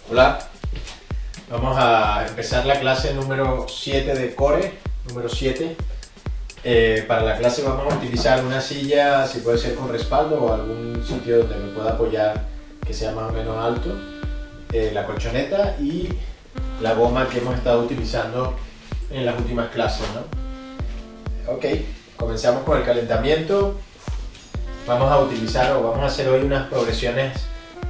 Hola, vamos a empezar la clase número 7 de Core, número 7. Para la clase vamos a utilizar una silla, si puede ser con respaldo o algún sitio donde me pueda apoyar que sea más o menos alto, la colchoneta y la goma que hemos estado utilizando en las últimas clases, ¿no? Ok, comenzamos con el calentamiento. Vamos a hacer hoy unas progresiones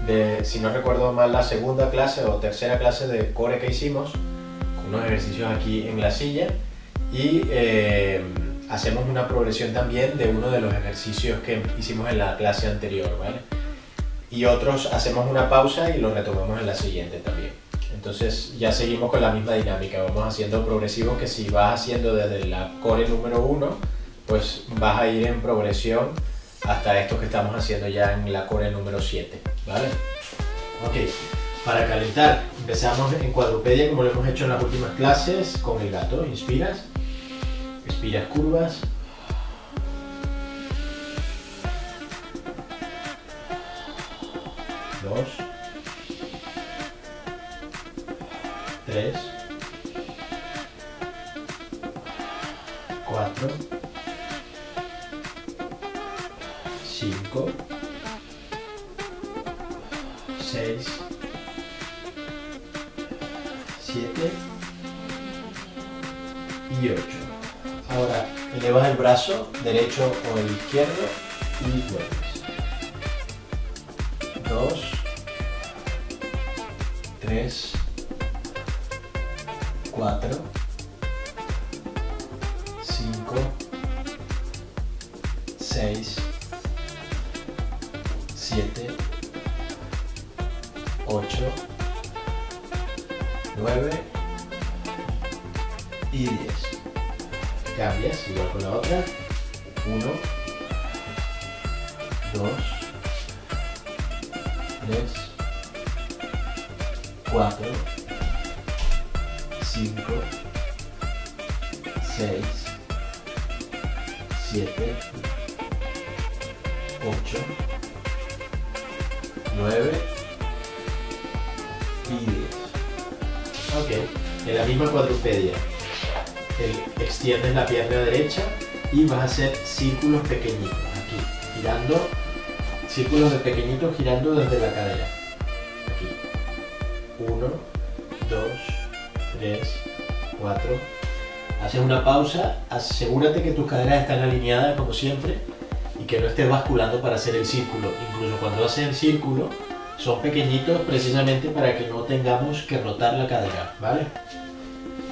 de, si no recuerdo mal, la segunda clase o tercera clase de Core que hicimos, con unos ejercicios aquí en la silla, y hacemos una progresión también de uno de los ejercicios que hicimos en la clase anterior, ¿vale? Y otros hacemos una pausa y los retomamos en la siguiente también. Entonces ya seguimos con la misma dinámica, vamos haciendo progresivo, que si vas haciendo desde la Core número 1, pues vas a ir en progresión hasta esto que estamos haciendo ya en la Core número 7, ¿vale? Ok, para calentar empezamos en cuadrupedia como lo hemos hecho en las últimas clases, con el gato. Inspiras, expiras curvas, dos, tres, cuatro, 5, 6, 7 y 8. Ahora elevas el brazo derecho o el izquierdo y vuelves. 2, 3, 4, 5, 6, 7, 8, 9 y 10. Cambias, igual con la otra. 1, 2, 3, 4, 5, 6, 7, 8, 9 y 10. Ok, en la misma cuadrupedia extiendes la pierna derecha y vas a hacer círculos pequeñitos aquí, girando, círculos de pequeñitos girando desde la cadera. Aquí, 1, 2, 3, 4. Haces una pausa, asegúrate que tus caderas están alineadas como siempre y que no estés basculando para hacer el círculo. Incluso cuando haces el círculo son pequeñitos precisamente para que no tengamos que rotar la cadera, ¿vale?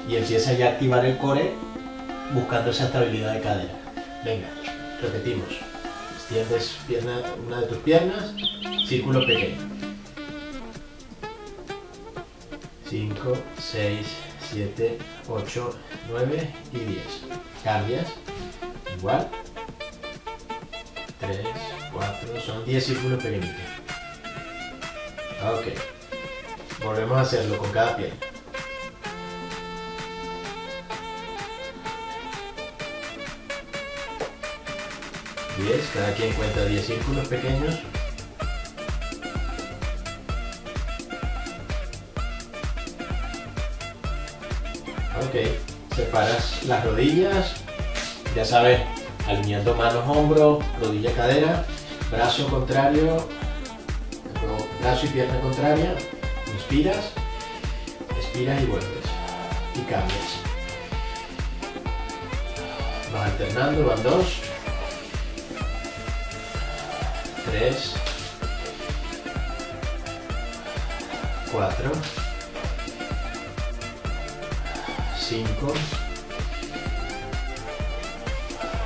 Y empieza ya a activar el core buscando esa estabilidad de cadera. Venga, repetimos. Extiendes una de tus piernas, círculo pequeño. 5, 6, 7, 8, 9 y 10. Cambias, igual. 3, 4, son 10 círculos pequeñitos. Ok, volvemos a hacerlo con cada pierna. Cada quien cuenta 10 círculos pequeños. Ok, separas las rodillas, ya sabes, alineando manos, hombros, rodilla, cadera, brazo contrario, brazo y pierna contraria. Inspiras, expiras y vuelves y cambias. Vas alternando, van 2, 3, 4, 5,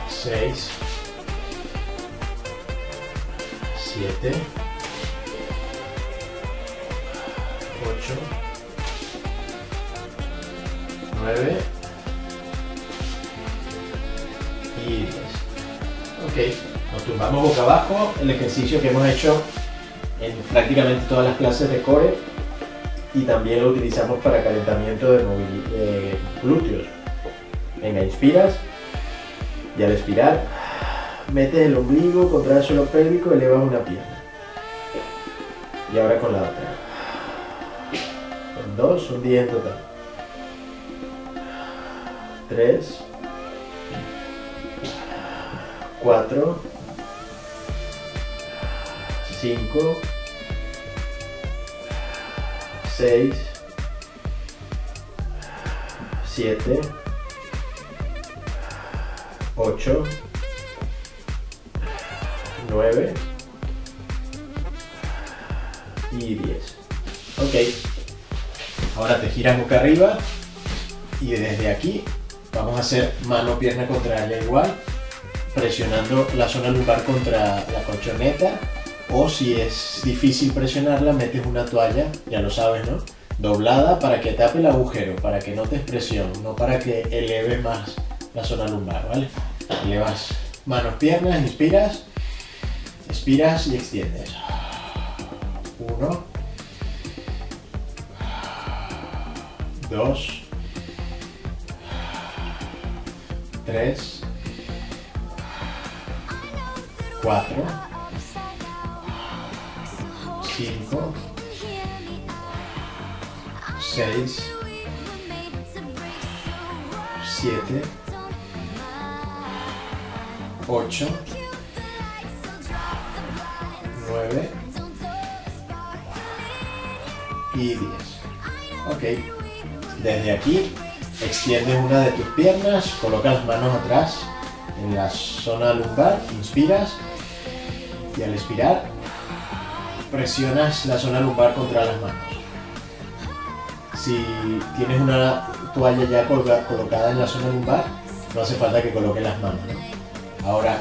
6, 7, 8, 9 y 10. Ok, nos tumbamos boca abajo, el ejercicio que hemos hecho en prácticamente todas las clases de core y también lo utilizamos para calentamiento de glúteos. Venga, inspiras y al expirar metes el ombligo contra el suelo pélvico y elevas una pierna. Y ahora con la otra. 2, son 10 en total. 3, 4, 5, 6, 7, 8, 9 y 10. Ok, ahora te giras boca arriba y desde aquí vamos a hacer mano, pierna contra la igual, presionando la zona lumbar contra la colchoneta, o si es difícil presionarla, metes una toalla, ya lo sabes, ¿no? Doblada para que tape el agujero, para que notes presión, no para que eleve más la zona lumbar, ¿vale? Elevas manos, piernas, inspiras, expiras y extiendes. 1, 2, 3, 4, 5, 6, 7, 8, 9 y 10. Ok, desde aquí extiendes una de tus piernas, colocas las manos atrás en la zona lumbar, inspiras y al expirar presionas la zona lumbar contra las manos. Si tienes una toalla ya colocada en la zona lumbar, no hace falta que coloques las manos, ¿no? Ahora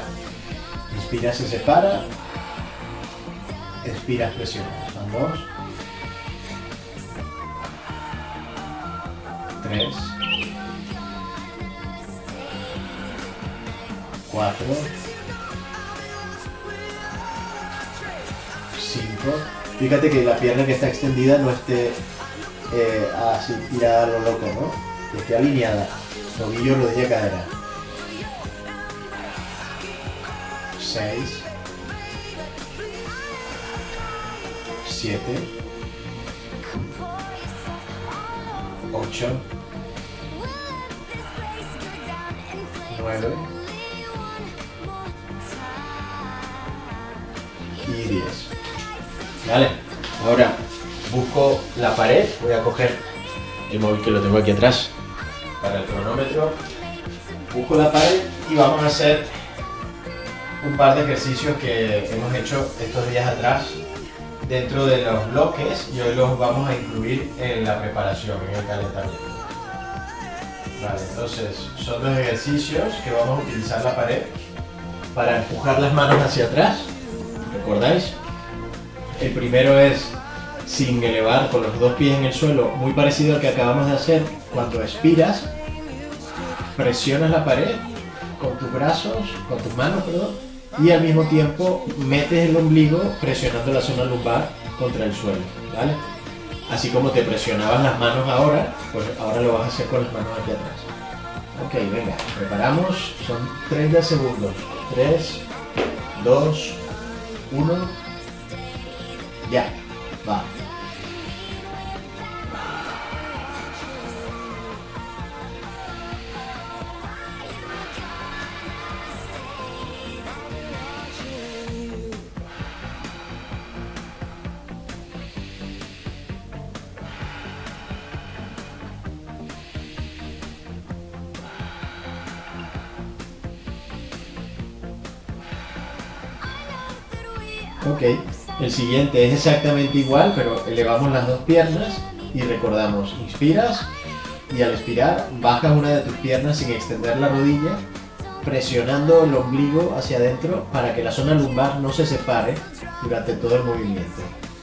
inspiras, se separa, expiras, presionas. Son 2, 3, 4, 5. Fíjate que la pierna que está extendida no esté así tirada a lo loco, ¿no? Que esté alineada. Tobillo, rodilla, cadera. 6, 7, 8, 9 y 10. Vale, ahora busco la pared, voy a coger el móvil que lo tengo aquí atrás para el cronómetro. Busco la pared y vamos a hacer un par de ejercicios que hemos hecho estos días atrás dentro de los bloques y hoy los vamos a incluir en la preparación, en el calentamiento. Vale, entonces son dos ejercicios que vamos a utilizar la pared para empujar las manos hacia atrás. ¿Recordáis? El primero es sin elevar, con los dos pies en el suelo, muy parecido al que acabamos de hacer. Cuando expiras, presionas la pared con tus brazos, con tus manos, perdón, y al mismo tiempo metes el ombligo presionando la zona lumbar contra el suelo, ¿vale? Así como te presionabas las manos ahora, pues ahora lo vas a hacer con las manos aquí atrás. Ok, venga, preparamos, son 30 segundos. 3, 2, 1, ya, va. Ok, el siguiente es exactamente igual, pero elevamos las dos piernas y recordamos, inspiras y al expirar bajas una de tus piernas sin extender la rodilla, presionando el ombligo hacia adentro para que la zona lumbar no se separe durante todo el movimiento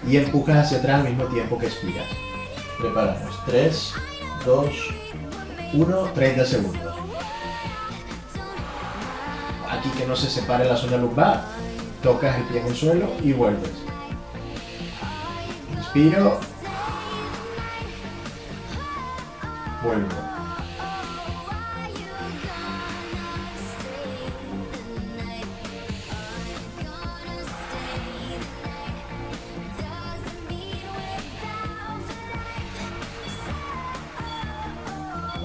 y empujas hacia atrás al mismo tiempo que expiras. Preparamos, 3, 2, 1, 30 segundos. Aquí que no se separe la zona lumbar, tocas el pie en el suelo y vuelves. Inspiro. Vuelvo.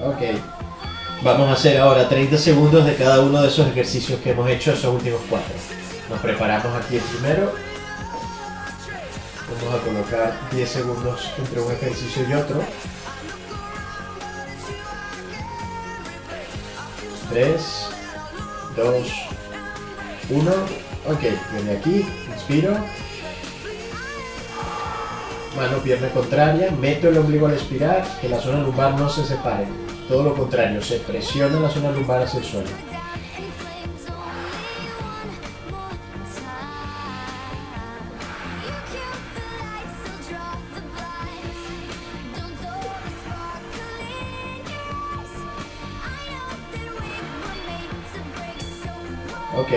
Ok. Vamos a hacer ahora 30 segundos de cada uno de esos ejercicios que hemos hecho, esos últimos 4. Nos preparamos aquí el primero. Vamos a colocar 10 segundos entre un ejercicio y otro. 3, 2, 1. Ok, desde aquí, inspiro. Mano, pierna contraria, meto el ombligo al expirar, que la zona lumbar no se separe. Todo lo contrario, se presiona la zona lumbar hacia el suelo. Ok,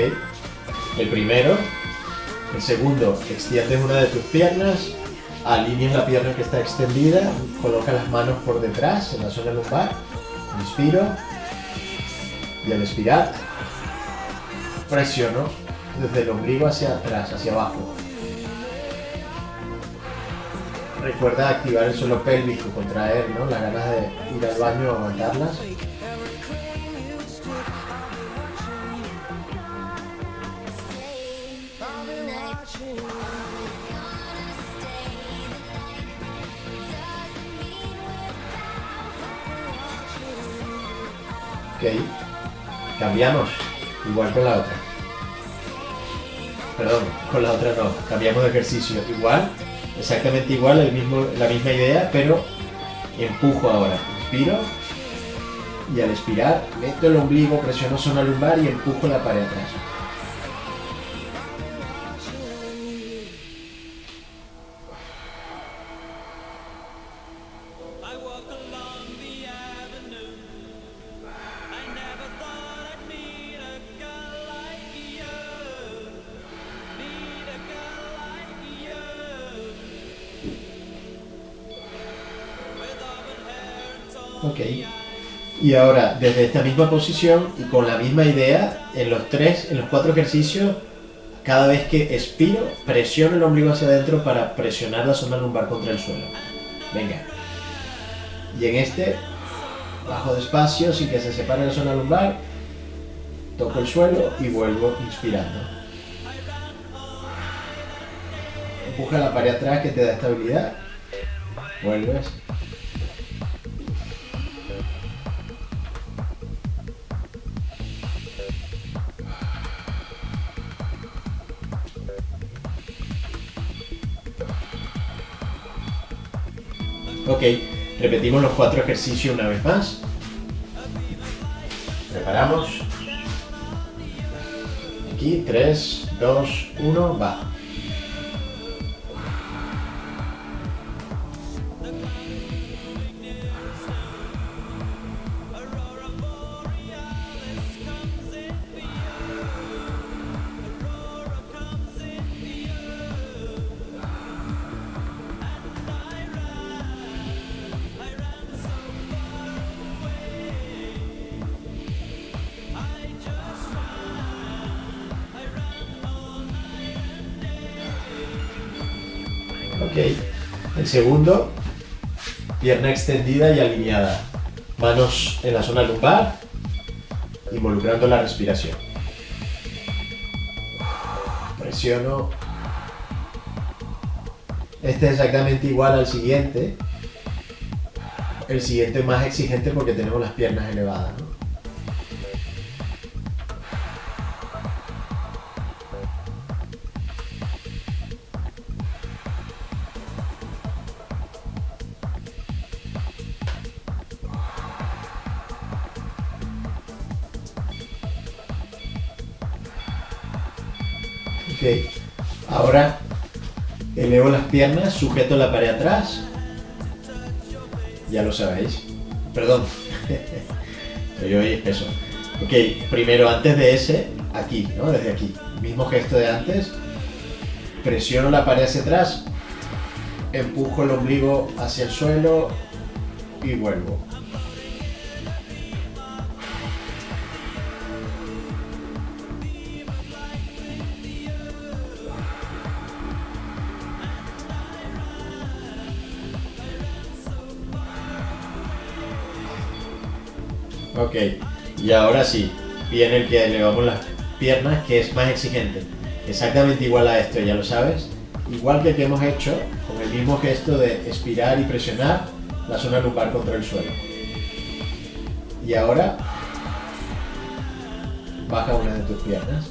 el primero. El segundo, extiendes una de tus piernas, alineas la pierna que está extendida, coloca las manos por detrás en la zona lumbar, inspiro y al expirar presiono desde el ombligo hacia atrás, hacia abajo. Recuerda activar el suelo pélvico, contraer, ¿no?, las ganas de ir al baño o aguantarlas. Ok, cambiamos, igual con la otra. Perdón, con la otra no, cambiamos de ejercicio. Igual, exactamente igual, la misma idea, pero empujo ahora. Inspiro y al expirar meto el ombligo, presiono zona lumbar y empujo la pared atrás. Ok, y ahora desde esta misma posición y con la misma idea, en los 4 ejercicios, cada vez que expiro, presiono el ombligo hacia adentro para presionar la zona lumbar contra el suelo. Venga. Y en este, bajo despacio, sin que se separe la zona lumbar, toco el suelo y vuelvo inspirando. Empuja la pared atrás que te da estabilidad. Vuelves. Ok, repetimos los 4 ejercicios una vez más. Preparamos. Aquí, 3, 2, 1, va. Ok, el segundo, pierna extendida y alineada, manos en la zona lumbar, involucrando la respiración. Presiono. Este es exactamente igual al siguiente, el siguiente es más exigente porque tenemos las piernas elevadas, ¿no? Ok, ahora elevo las piernas, sujeto la pared atrás, ya lo sabéis, perdón, estoy hoy espeso. Ok, primero antes de ese, aquí, ¿no? Desde aquí, mismo gesto de antes, presiono la pared hacia atrás, empujo el ombligo hacia el suelo y vuelvo. Ok, y ahora sí, viene el que elevamos las piernas, que es más exigente. Exactamente igual a esto, ya lo sabes. Igual que hemos hecho, con el mismo gesto de expirar y presionar la zona lumbar contra el suelo. Y ahora, baja una de tus piernas.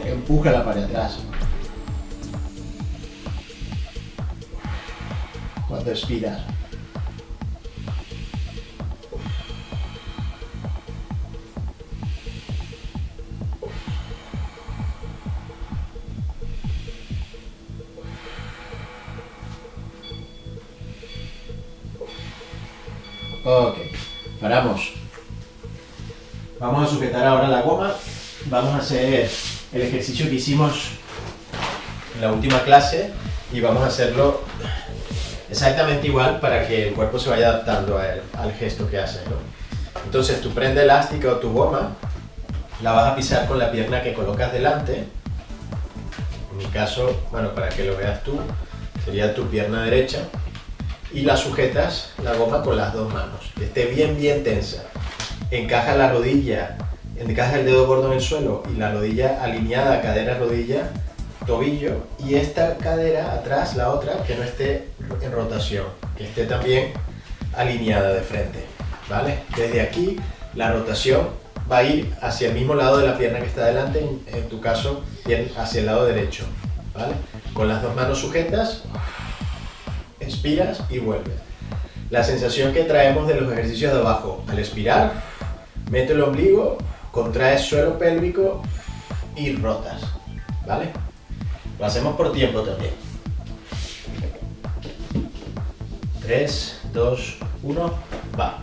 Empújala para atrás. Cuando expiras. Ok, paramos. Vamos a sujetar ahora la goma. Vamos a hacer el ejercicio que hicimos en la última clase y vamos a hacerlo exactamente igual para que el cuerpo se vaya adaptando al gesto que haces, ¿no? Entonces tu prenda elástica o tu goma la vas a pisar con la pierna que colocas delante. En mi caso, bueno, para que lo veas tú, sería tu pierna derecha. Y la sujetas, la goma, con las dos manos, que esté bien tensa. Encaja la rodilla, encaja el dedo gordo en el suelo y la rodilla alineada, cadera, rodilla, tobillo, y esta cadera atrás, la otra, que no esté en rotación, que esté también alineada de frente, ¿vale? Desde aquí la rotación va a ir hacia el mismo lado de la pierna que está delante, en tu caso hacia el lado derecho, ¿vale? Con las dos manos sujetas, expiras y vuelves. La sensación que traemos de los ejercicios de abajo, al expirar, mete el ombligo, contraes suelo pélvico y rotas, ¿vale? Lo hacemos por tiempo también. 3, 2, 1, va.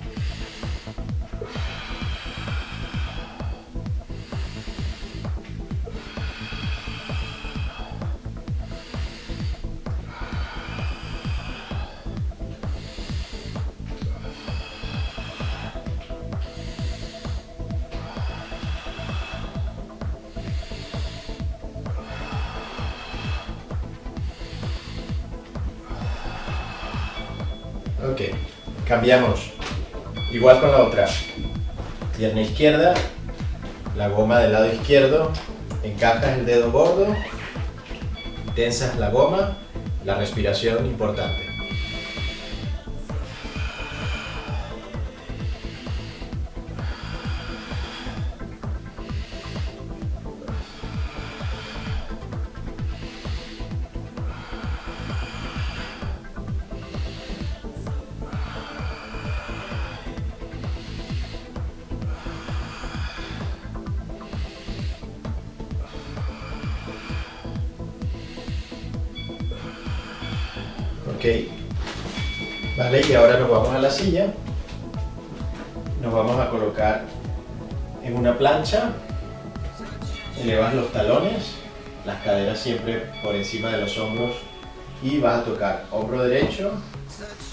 Ok, cambiamos, igual con la otra, pierna izquierda, la goma del lado izquierdo, encajas el dedo gordo, tensas la goma, la respiración importante. Ok, vale, y ahora nos vamos a la silla, nos vamos a colocar en una plancha, elevas los talones, las caderas siempre por encima de los hombros y vas a tocar hombro derecho,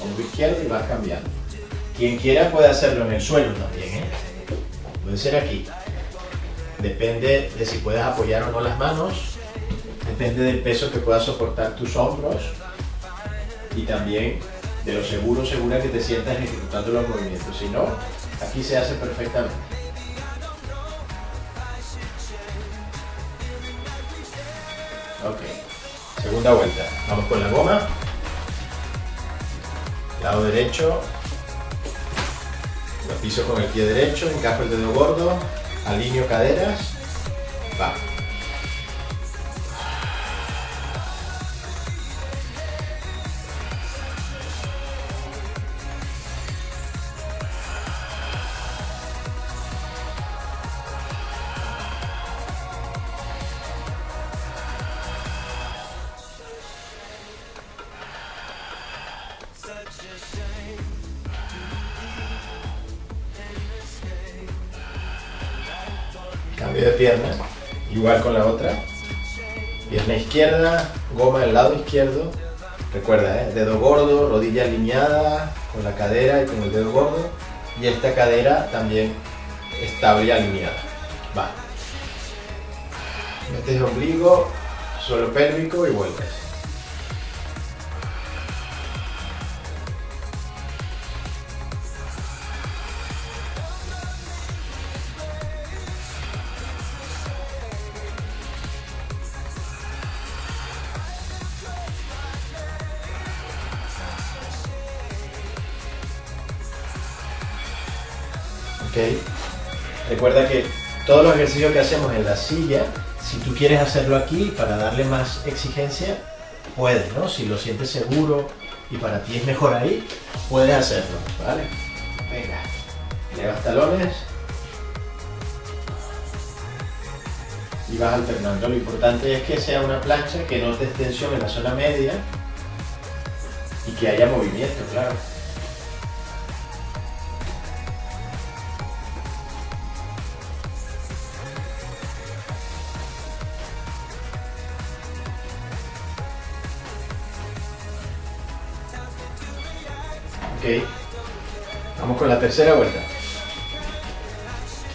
hombro izquierdo y vas cambiando. Quien quiera puede hacerlo en el suelo también, ¿eh? Puede ser aquí, depende de si puedes apoyar o no las manos, depende del peso que puedas soportar tus hombros y también de lo segura que te sientas ejecutando los movimientos. Si no, aquí se hace perfectamente. Ok, segunda vuelta. Vamos con la goma. Lado derecho. Lo piso con el pie derecho, encajo el dedo gordo, alineo caderas. Va. Cambio de pierna, igual con la otra. Pierna izquierda, goma del lado izquierdo. Recuerda, dedo gordo, rodilla alineada con la cadera y con el dedo gordo. Y esta cadera también estable y alineada. Va. Metes el ombligo, suelo pélvico y vuelves. ¿Ok? Recuerda que todos los ejercicios que hacemos en la silla, si tú quieres hacerlo aquí para darle más exigencia, puedes, ¿no? Si lo sientes seguro y para ti es mejor ahí, puedes hacerlo, ¿vale? Venga, levas talones y vas alternando. Lo importante es que sea una plancha que no te dé tensión en la zona media y que haya movimiento, claro. Ok, vamos con la tercera vuelta.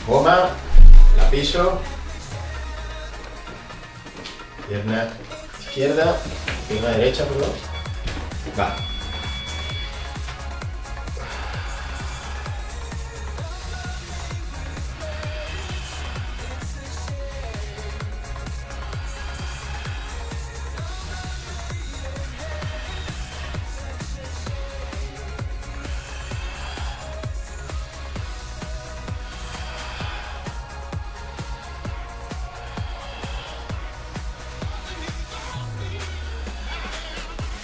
Goma, la piso, pierna izquierda, pierna derecha, perdón. Va.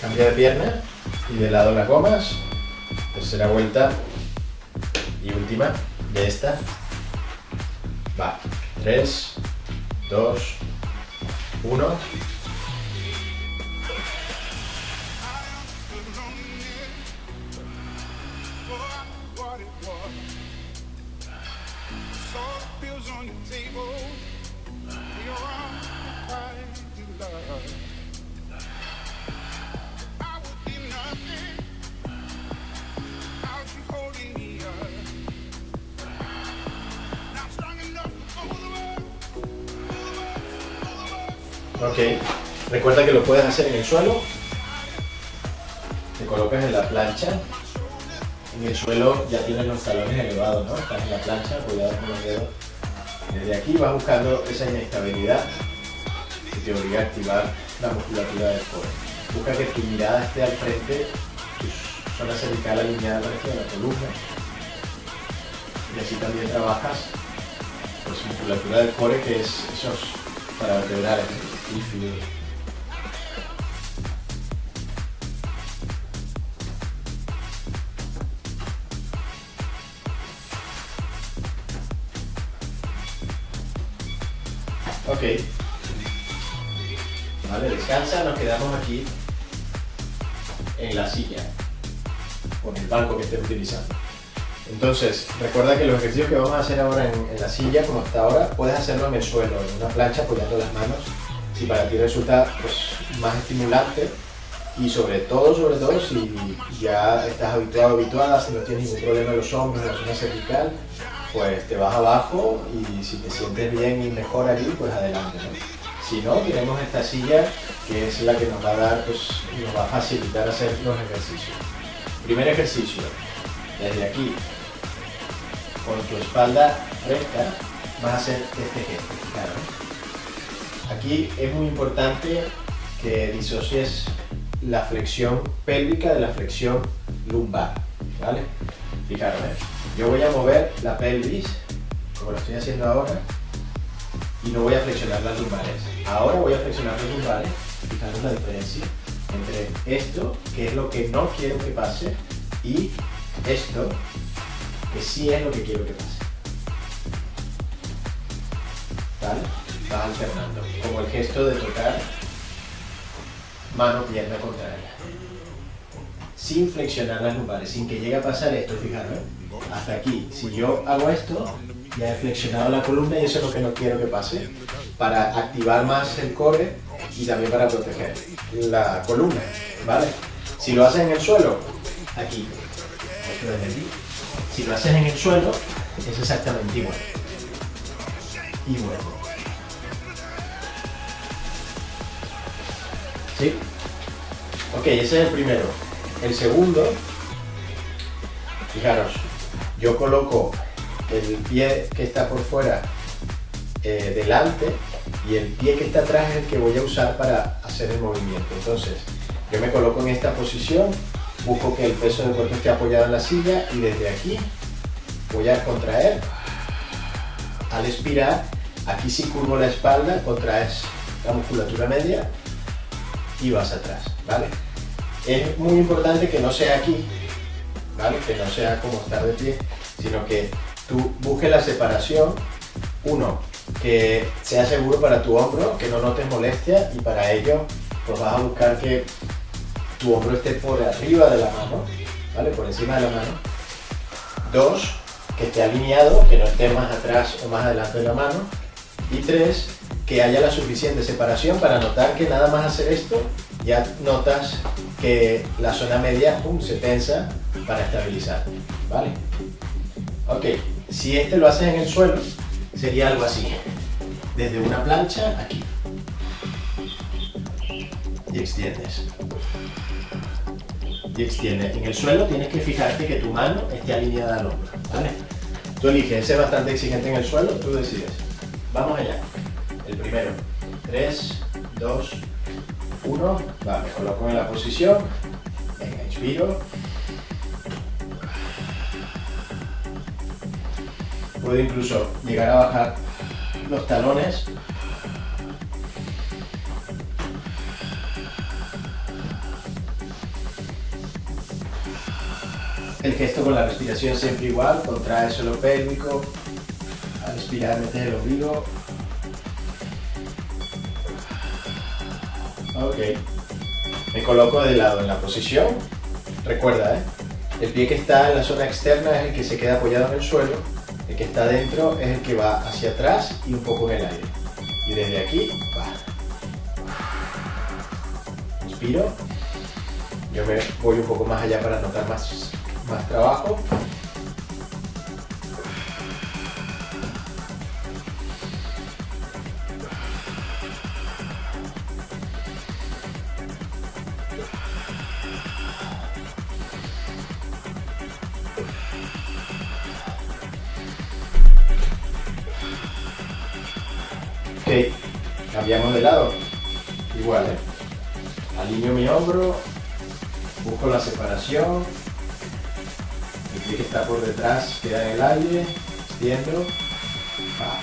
Cambia de pierna y de lado las gomas. Tercera vuelta y última de esta. Va. 3, 2, 1. Ok, recuerda que lo puedes hacer en el suelo, te colocas en la plancha, en el suelo ya tienes los talones elevados, ¿no? Estás en la plancha, apoyado con los dedos. Desde aquí vas buscando esa inestabilidad que te obliga a activar la musculatura del core. Busca que tu mirada esté al frente, tu zona cervical alineada al resto de la columna. Y así también trabajas pues, musculatura del core, que es esos paravertebrales. Ok, vale, descansa, nos quedamos aquí en la silla, con el banco que estés utilizando. Entonces, recuerda que los ejercicios que vamos a hacer ahora en la silla, como hasta ahora, puedes hacerlo en el suelo, en una plancha apoyando las manos, si para ti resulta pues, más estimulante y sobre todo si ya estás habituada, si no tienes ningún problema en los hombros, en la zona cervical, pues te vas abajo y si te sientes bien y mejor allí, pues adelante, ¿no? Si no, tenemos esta silla que es la que nos va a dar, pues nos va a facilitar hacer los ejercicios. Primer ejercicio, desde aquí, con tu espalda recta, vas a hacer este gesto, claro. Aquí es muy importante que disocies la flexión pélvica de la flexión lumbar, ¿vale? Fijaros, yo voy a mover la pelvis, como lo estoy haciendo ahora, y no voy a flexionar las lumbares. Ahora voy a flexionar las lumbares, fijaros la diferencia entre esto, que es lo que no quiero que pase, y esto, que sí es lo que quiero que pase. ¿Vale? Vas alternando, como el gesto de tocar mano-pierna contraria. Sin flexionar las lumbares, sin que llegue a pasar esto, fijaros, hasta aquí. Si yo hago esto, ya he flexionado la columna y eso es lo que no quiero que pase, para activar más el core y también para proteger la columna, ¿vale? Si lo haces en el suelo, aquí, esto desde aquí. Si lo haces en el suelo, es exactamente igual. Y vuelvo. ¿Sí? Ok, ese es el primero. El segundo, fijaros, yo coloco el pie que está por fuera delante y el pie que está atrás es el que voy a usar para hacer el movimiento. Entonces, yo me coloco en esta posición, busco que el peso del cuerpo esté apoyado en la silla y desde aquí voy a contraer. Al expirar, aquí sí curvo la espalda, contraes la musculatura media y vas atrás, ¿vale? Es muy importante que no sea aquí, ¿vale? Que no sea como estar de pie, sino que tú busques la separación. Uno, que sea seguro para tu hombro, que no notes molestia, y para ello pues vas a buscar que tu hombro esté por arriba de la mano, ¿vale? Por encima de la mano. Dos, que esté alineado, que no esté más atrás o más adelante de la mano. Y tres, que haya la suficiente separación para notar que nada más hacer esto, ya notas que la zona media se tensa para estabilizar, ¿vale? Ok, si este lo haces en el suelo, sería algo así, desde una plancha aquí, y extiendes. Y extiendes. En el suelo tienes que fijarte que tu mano esté alineada al hombro, ¿vale? Tú eliges, ese es bastante exigente en el suelo, tú decides. Vamos allá. El primero. 3, 2, 1. Va, me coloco en la posición. Venga, inspiro. Puedo incluso llegar a bajar los talones. El gesto con la respiración siempre igual, contrae el suelo pélvico, al expirar metes el ombligo. Ok, me coloco de lado en la posición. Recuerda, el pie que está en la zona externa es el que se queda apoyado en el suelo, el que está dentro es el que va hacia atrás y un poco en el aire. Y desde aquí, va. Inspiro, yo me voy un poco más allá para notar más trabajo. Ok, cambiamos de lado. Igual, alineo mi hombro, busco la separación. El pie que está por detrás queda en el aire, extiendo, va.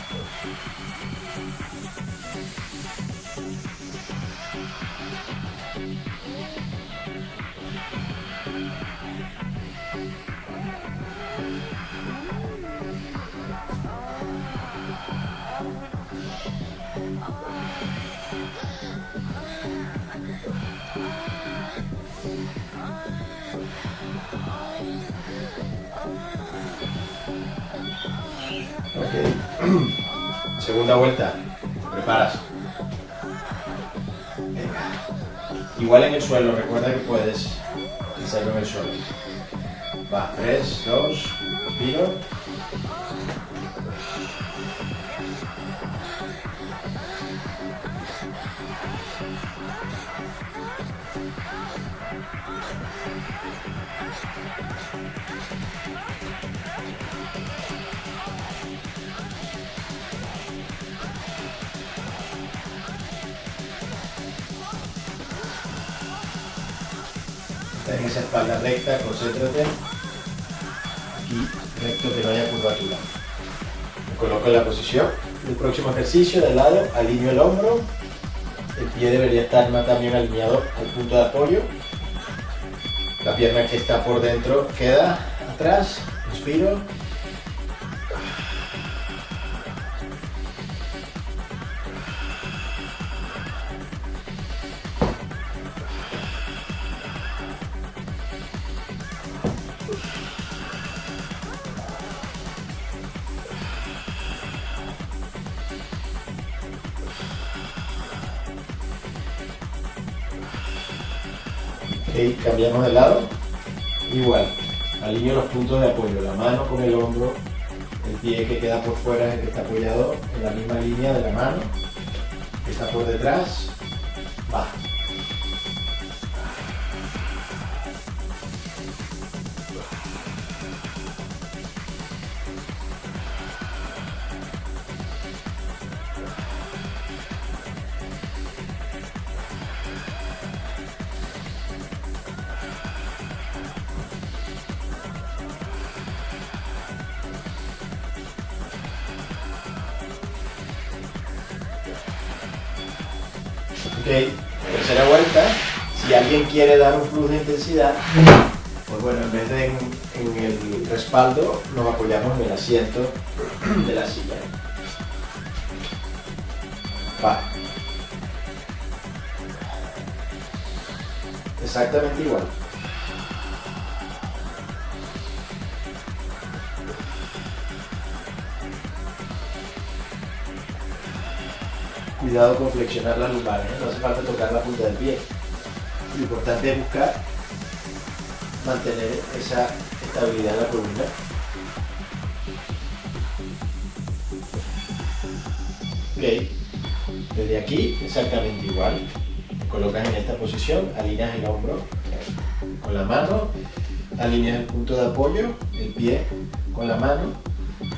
Ok, segunda vuelta, te preparas. Venga. Igual en el suelo, recuerda que puedes hacerlo en el suelo. Va, 3, 2, inspiro. En esa espalda recta, concéntrate. Aquí, recto, que no haya curvatura. Me coloco en la posición. El próximo ejercicio, de lado, alineo el hombro. El pie debería estar más también alineado al punto de apoyo. La pierna que está por dentro queda atrás. Inspiro. Ok, cambiamos de lado. Igual, alineo los puntos de apoyo, la mano con el hombro, el pie que queda por fuera es el que está apoyado en la misma línea de la mano, que está por detrás, va. tercera vuelta. Si alguien quiere dar un plus de intensidad, pues bueno, en vez de en el respaldo, nos apoyamos en el asiento de la silla. Va. Exactamente igual. Cuidado con flexionar las lumbares, ¿eh? No hace falta tocar la punta del pie. Lo importante es buscar mantener esa estabilidad en la columna. Ok, desde aquí exactamente igual. Te colocas en esta posición, alineas el hombro con la mano, alineas el punto de apoyo, el pie con la mano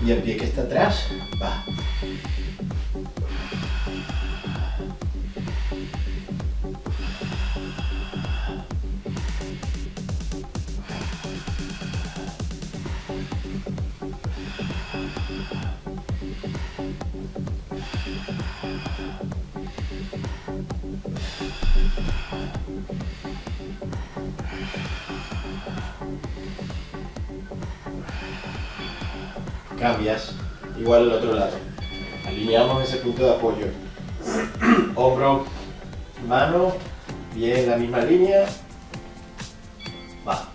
y el pie que está atrás va. Cambias, igual al otro lado. Alineamos ese punto de apoyo. Hombro, mano, pie en la misma línea. Va.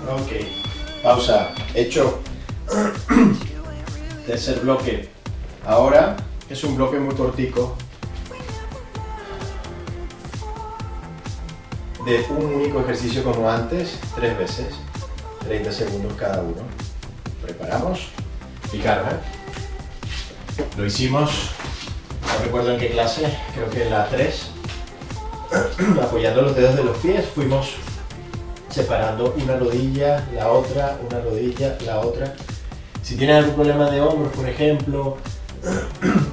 Ok, pausa, hecho. Tercer bloque. Ahora es un bloque muy cortico de un único ejercicio como antes, 3 veces, 30 segundos cada uno. Preparamos y carga. Lo hicimos, no recuerdo en qué clase, creo que en la 3. Apoyando los dedos de los pies fuimos separando una rodilla, la otra, una rodilla, la otra. Si tienes algún problema de hombros, por ejemplo,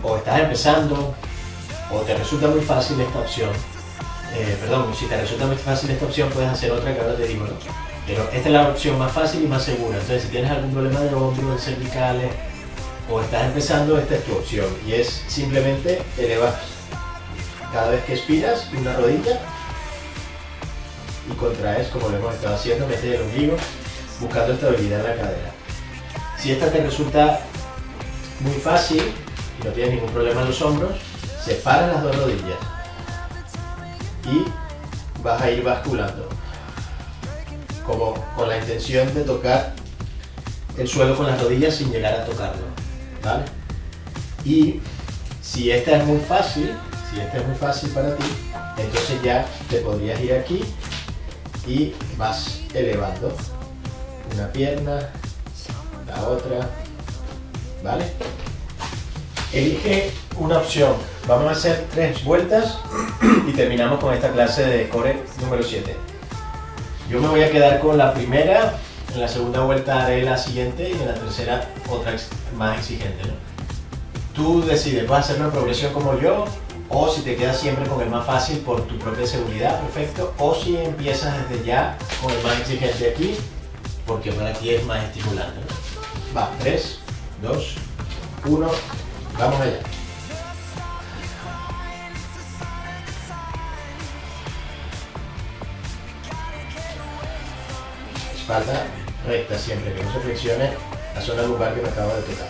o estás empezando, o te resulta muy fácil esta opción, si te resulta muy fácil esta opción, puedes hacer otra que ahora te digo, ¿no? Pero esta es la opción más fácil y más segura. Entonces, si tienes algún problema de hombros, de cervicales, o estás empezando, esta es tu opción. Y es simplemente elevar cada vez que expiras una rodilla y contraes como lo hemos estado haciendo, metes el ombligo buscando estabilidad en la cadera. Si esta te resulta muy fácil y no tienes ningún problema en los hombros, separa las dos rodillas y vas a ir basculando como con la intención de tocar el suelo con las rodillas sin llegar a tocarlo, ¿vale? Y si esta es muy fácil, para ti, entonces ya te podrías ir aquí y vas elevando una pierna, la otra, ¿vale? Elige una opción. Vamos a hacer 3 vueltas y terminamos con esta clase de core número 7. Yo me voy a quedar con la primera, en la segunda vuelta haré la siguiente y en la tercera otra más exigente, ¿no? Tú decides, vas a hacer una progresión como yo, o si te quedas siempre con el más fácil por tu propia seguridad, perfecto, o si empiezas desde ya con el más exigente aquí, porque para ti es más estimulante, ¿no? Va, 3, 2, 1, vamos allá. Espalda recta siempre, que no se flexione la zona lumbar que me acabo de tocar.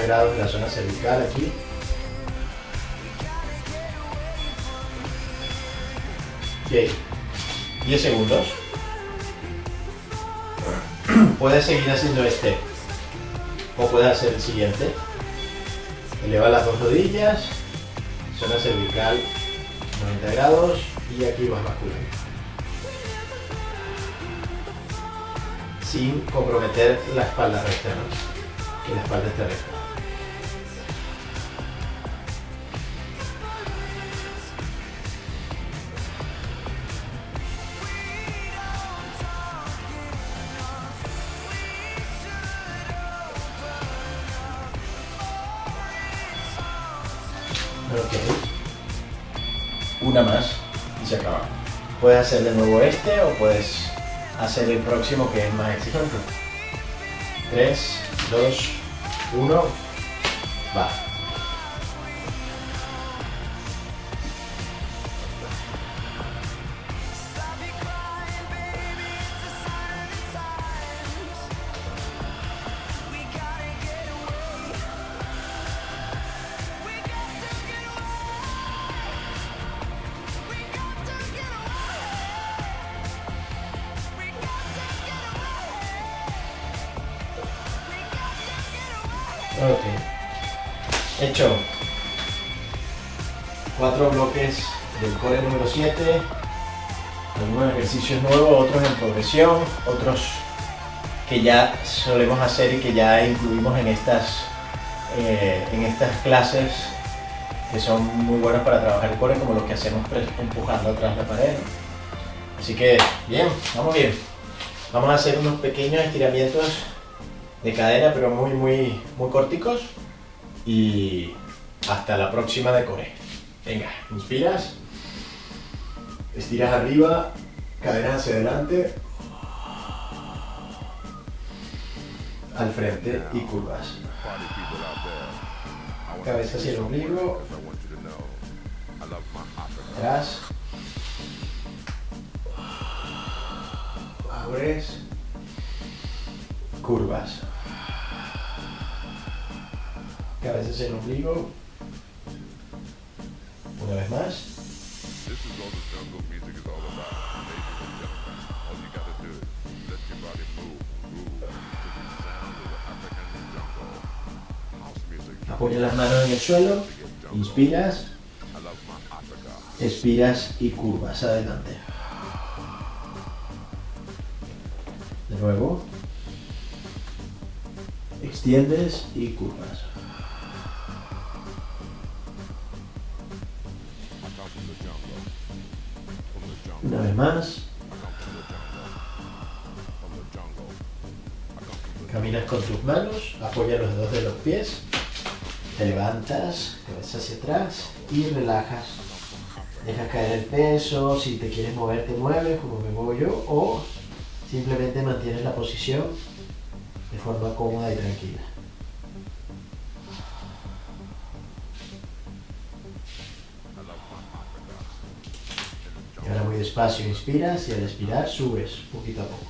Grados de la zona cervical aquí. Ok, 10 segundos. Puedes seguir haciendo este o puedes hacer el siguiente. Eleva las dos rodillas, zona cervical 90 grados y aquí vas basculando. sin comprometer la espalda recta, ¿no? Que la espalda esté recta. Ok, una más y se acaba. Puedes hacer de nuevo este o puedes hacer el próximo que es más exigente. 3, 2, 1, va. Ok, hecho 4 bloques del core número 7, algunos ejercicios nuevos, otros en progresión, otros que ya solemos hacer y que ya incluimos en estas clases que son muy buenos para trabajar el core, como los que hacemos empujando atrás la pared. Así que bien, vamos bien. Vamos a hacer unos pequeños estiramientos de cadera, pero muy corticos, y hasta la próxima de core. Venga, inspiras, estiras arriba, caderas hacia adelante, al frente y curvas. Cabeza hacia el ombligo, atrás, abres, curvas. Cabeza hacia el ombligo. Una vez más. Apoya las manos en el suelo. Inspiras. Expiras y curvas adelante. De nuevo. Extiendes y curvas. Una vez más. Caminas con tus manos, apoya los dedos de los pies, te levantas, cabeza hacia atrás y relajas. Dejas caer el peso, si te quieres mover te mueves como me muevo yo, o simplemente mantienes la posición de forma cómoda y tranquila. Y ahora muy despacio inspiras y al expirar subes poquito a poco.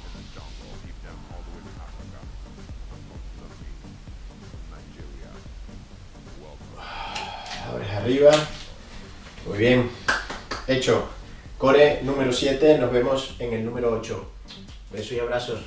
Abres arriba. Muy bien. Hecho. Core número 7. Nos vemos en el número 8. Besos y abrazos.